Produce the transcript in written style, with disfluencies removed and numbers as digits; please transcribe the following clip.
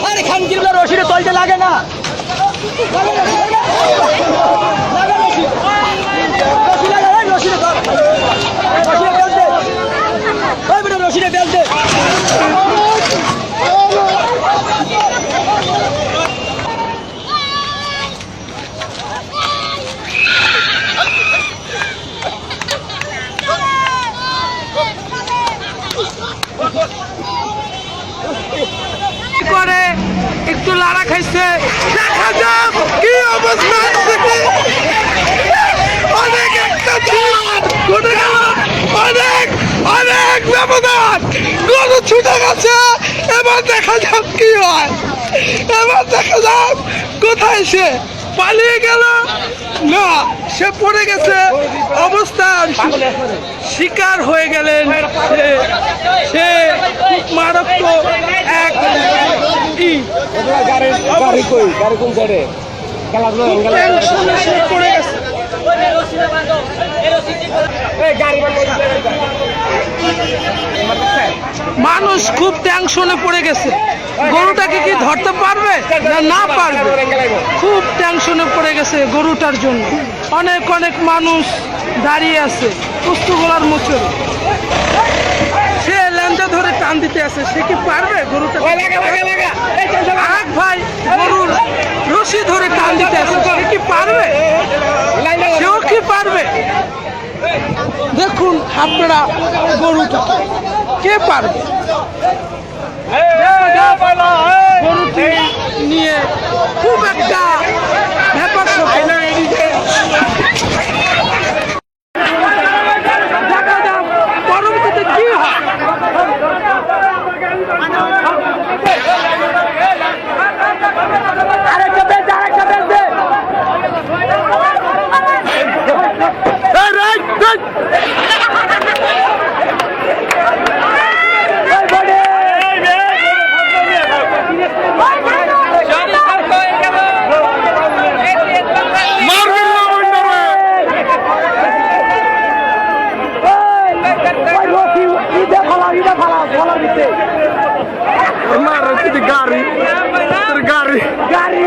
আরে খানকির রশিদে তলতে লাগে না রশিদে বেলতে করে একটু লাড়া খাইছে, দেখা যাক কি অবস্থা। অনেক একটা অনেক অনেক ব্যবধান, গরু ছুটে গেছে। এবার দেখা যাক কি হয়, এবার দেখা যাক কোথায় সে পালিয়ে গেল না সে পড়ে গেছে। অবস্থান শিকার হয়ে গেলেন সে খুব মারাত্মক এক পড়ে গেছে। মানুষ খুব টেনশনে পড়ে গেছে, গরুটাকে কি ধরতে পারবে না পারবে, খুব টেনশনে পড়ে গেছে গরুটার জন্য। অনেক অনেক মানুষ দাঁড়িয়ে আছে পুস্তগোলার মোচরে, সে ল্যাঞ্জা ধরে টান দিতে আছে, সে কি পারবে গরুটা? এক ভাই গরুর রশি ধরে টান দিতে আছে, সে কি পারবে? সেও কি পারবে? দেখুন আপনারা গরুটা কে পারবে? গরুটি নিয়ে খুব একটা ব্যাপার পরবর্তীতে কি হয়। গাড়ি